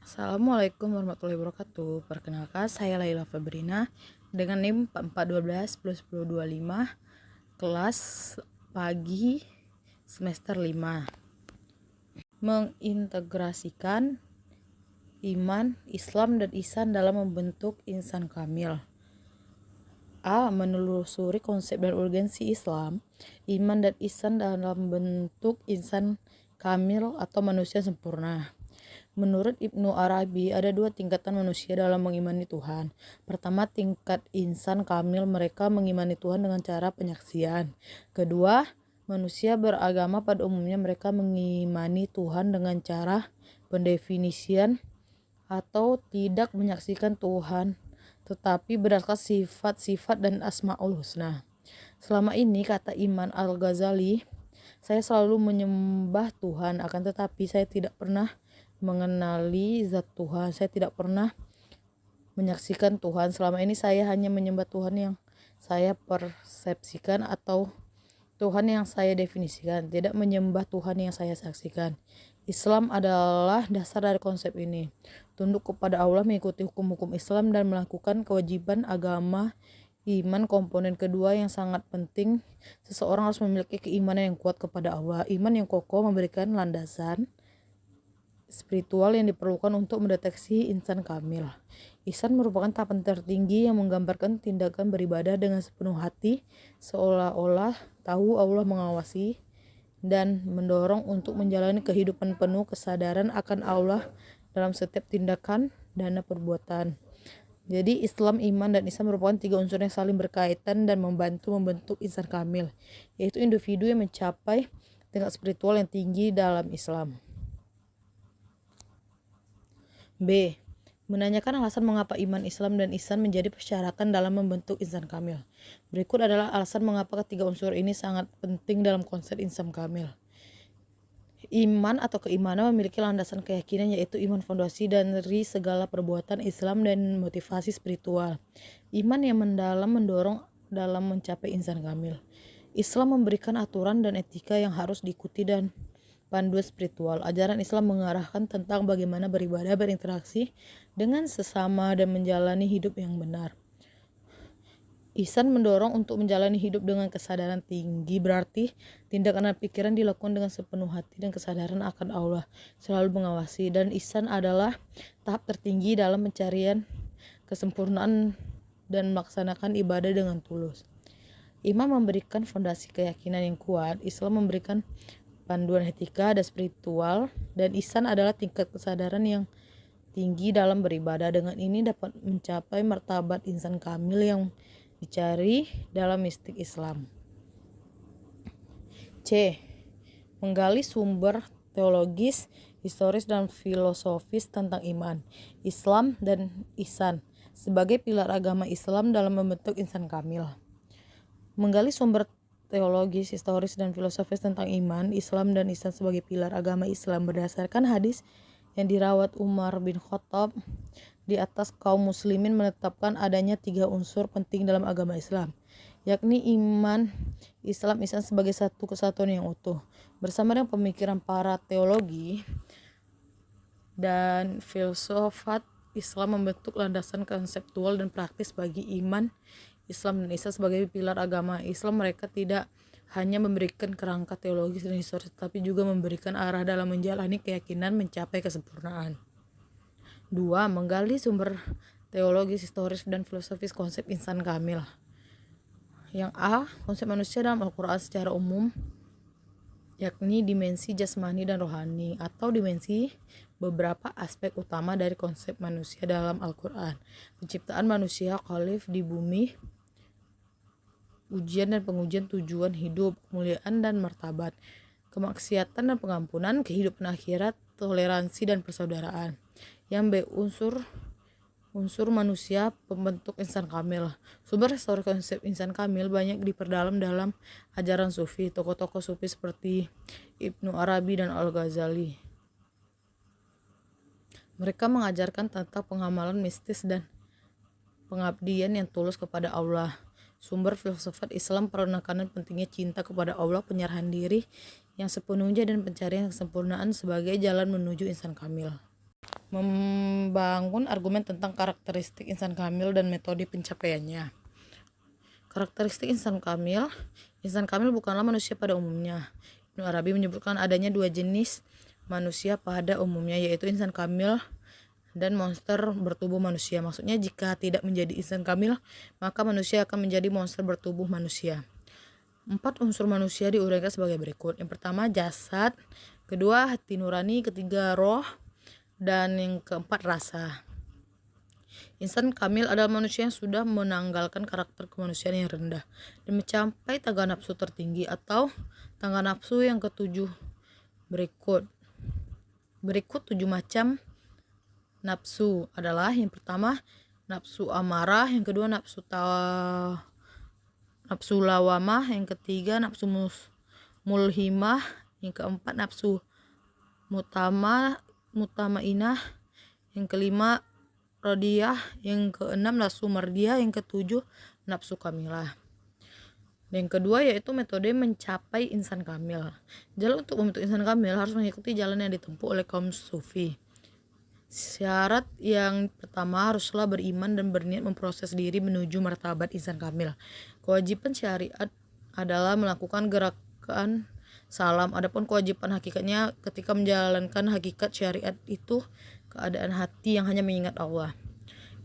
Assalamualaikum warahmatullahi wabarakatuh. Perkenalkan, saya Laila Fabrina dengan NIM 4412+1025 kelas pagi semester 5. Mengintegrasikan iman, Islam, dan ihsan dalam membentuk insan kamil. A. Menelusuri konsep dan urgensi Islam, iman, dan ihsan dalam bentuk insan kamil atau manusia sempurna. Menurut Ibnu Arabi, ada dua tingkatan manusia dalam mengimani Tuhan. Pertama, tingkat insan kamil, mereka mengimani Tuhan dengan cara penyaksian. Kedua, manusia beragama pada umumnya, mereka mengimani Tuhan dengan cara pendefinisian atau tidak menyaksikan Tuhan, tetapi berdasarkan sifat-sifat dan asmaul husna. Selama ini, kata Imam Al-Ghazali, saya selalu menyembah Tuhan, akan tetapi saya tidak pernah mengenali zat Tuhan. Saya tidak pernah menyaksikan Tuhan. Selama ini saya hanya menyembah Tuhan yang saya persepsikan atau Tuhan yang saya definisikan, tidak menyembah Tuhan yang saya saksikan. Islam adalah dasar dari konsep ini. Tunduk kepada Allah, mengikuti hukum-hukum Islam, dan melakukan kewajiban agama. Iman komponen kedua yang sangat penting. Seseorang harus memiliki keimanan yang kuat kepada Allah. Iman yang kokoh memberikan landasan spiritual yang diperlukan untuk mendeteksi insan kamil. Ihsan merupakan tahapan tertinggi yang menggambarkan tindakan beribadah dengan sepenuh hati, seolah-olah tahu Allah mengawasi, dan mendorong untuk menjalani kehidupan penuh kesadaran akan Allah dalam setiap tindakan dan perbuatan. Jadi Islam, iman, dan ihsan merupakan tiga unsur yang saling berkaitan dan membantu membentuk insan kamil, yaitu individu yang mencapai tingkat spiritual yang tinggi dalam Islam. B. Menanyakan alasan mengapa iman, Islam, dan ihsan menjadi persyaratan dalam membentuk insan kamil. Berikut adalah alasan mengapa ketiga unsur ini sangat penting dalam konsep insan kamil. Iman atau keimanan memiliki landasan keyakinan, yaitu iman fondasi dari segala perbuatan Islam dan motivasi spiritual. Iman yang mendalam mendorong dalam mencapai insan kamil. Islam memberikan aturan dan etika yang harus diikuti dan panduan spiritual. Ajaran Islam mengarahkan tentang bagaimana beribadah, berinteraksi dengan sesama, dan menjalani hidup yang benar. Ihsan mendorong untuk menjalani hidup dengan kesadaran tinggi, berarti tindakan dan pikiran dilakukan dengan sepenuh hati dan kesadaran akan Allah selalu mengawasi. Dan ihsan adalah tahap tertinggi dalam pencarian kesempurnaan dan melaksanakan ibadah dengan tulus. Iman memberikan fondasi keyakinan yang kuat, Islam memberikan panduan etika dan spiritual, dan ihsan adalah tingkat kesadaran yang tinggi dalam beribadah. Dengan ini dapat mencapai martabat insan kamil yang dicari dalam mistik Islam. C. Menggali sumber teologis, historis, dan filosofis tentang iman, Islam, dan ihsan sebagai pilar agama Islam dalam membentuk insan kamil. Menggali sumber teologis, historis, dan filosofis tentang iman, Islam, dan ihsan sebagai pilar agama Islam berdasarkan hadis yang dirawat Umar bin Khattab di atas. Kaum muslimin menetapkan adanya tiga unsur penting dalam agama Islam, yakni iman, Islam, ihsan sebagai satu kesatuan yang utuh. Bersama dengan pemikiran para teologi dan filsafat, Islam membentuk landasan konseptual dan praktis bagi iman, Islam, dan ihsan sebagai pilar agama Islam. Mereka tidak hanya memberikan kerangka teologis dan historis, tetapi juga memberikan arah dalam menjalani keyakinan mencapai kesempurnaan. 2. Menggali sumber teologis, historis, dan filosofis konsep insan kamil. Yang A. Konsep manusia dalam Al-Quran secara umum, yakni dimensi jasmani dan rohani, atau dimensi beberapa aspek utama dari konsep manusia dalam Al-Quran. Penciptaan manusia khalif di bumi, ujian dan pengujian, tujuan hidup, kemuliaan dan martabat, kemaksiatan dan pengampunan, kehidupan akhirat, toleransi, dan persaudaraan. Yang B. Unsur manusia pembentuk insan kamil. Sumber historis konsep insan kamil banyak diperdalam dalam ajaran sufi. Tokoh-tokoh sufi seperti Ibnu Arabi dan Al-Ghazali, mereka mengajarkan tentang pengamalan mistis dan pengabdian yang tulus kepada Allah. Sumber filsafat Islam penekanan pentingnya cinta kepada Allah, penyerahan diri yang sepenuhnya, dan pencarian kesempurnaan sebagai jalan menuju insan kamil. Membangun argumen tentang karakteristik insan kamil dan metode pencapaiannya. Karakteristik insan kamil bukanlah manusia pada umumnya. Ibnu Arabi menyebutkan adanya dua jenis manusia pada umumnya, yaitu insan kamil dan monster bertubuh manusia. Maksudnya jika tidak menjadi insan kamil, maka manusia akan menjadi monster bertubuh manusia. 4 unsur manusia diuraikan sebagai berikut. Yang pertama jasad, kedua hati nurani, ketiga roh, dan yang keempat rasa. Insan kamil adalah manusia yang sudah menanggalkan karakter kemanusiaan yang rendah dan mencapai tangga nafsu tertinggi atau tangga nafsu yang ketujuh berikut 7 macam nafsu adalah: yang pertama nafsu amarah, yang kedua nafsu lawamah, yang ketiga nafsu mulhimah, yang keempat nafsu mutamainah, yang kelima radiyah, yang keenam nafsu mardiyah, yang ketujuh nafsu kamilah. Yang kedua yaitu metode mencapai insan kamil. Jalan untuk membentuk insan kamil harus mengikuti jalan yang ditempuh oleh kaum sufi. Syarat yang pertama haruslah beriman dan berniat memproses diri menuju martabat insan kamil. Kewajiban syariat adalah melakukan gerakan salam. Adapun kewajiban hakikatnya ketika menjalankan hakikat syariat itu keadaan hati yang hanya mengingat Allah.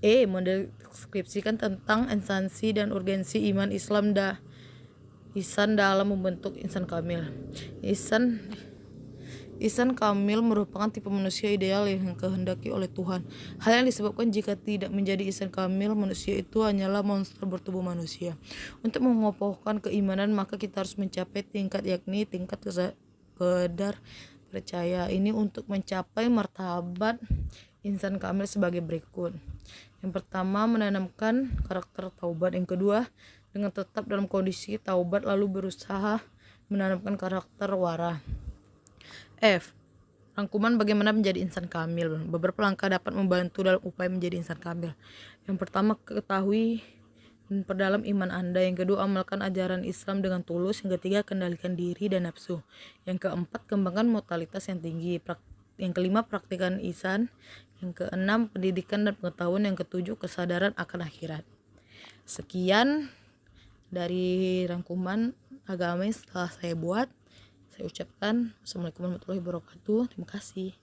Mendeskripsikan tentang esensi dan urgensi iman Islam ihsan dalam membentuk insan kamil. Insan kamil merupakan tipe manusia ideal yang kehendaki oleh Tuhan. Hal yang disebabkan jika tidak menjadi insan kamil, manusia itu hanyalah monster bertubuh manusia. Untuk mengokohkan keimanan, maka kita harus mencapai tingkat yakni tingkat kedar percaya. Ini untuk mencapai martabat insan kamil sebagai berikut. Yang pertama menanamkan karakter taubat. Yang kedua dengan tetap dalam kondisi taubat lalu berusaha menanamkan karakter wara. Rangkuman bagaimana menjadi insan kamil. Beberapa langkah dapat membantu dalam upaya menjadi insan kamil. Yang pertama, ketahui dan perdalam iman Anda. Yang kedua, amalkan ajaran Islam dengan tulus. Yang ketiga, kendalikan diri dan nafsu. Yang keempat, kembangkan moralitas yang tinggi. Yang kelima, praktikan ihsan. Yang keenam, pendidikan dan pengetahuan. Yang ketujuh, kesadaran akan akhirat. Sekian dari rangkuman agama yang setelah saya buat. Saya ucapkan Assalamualaikum warahmatullahi wabarakatuh. Terima kasih.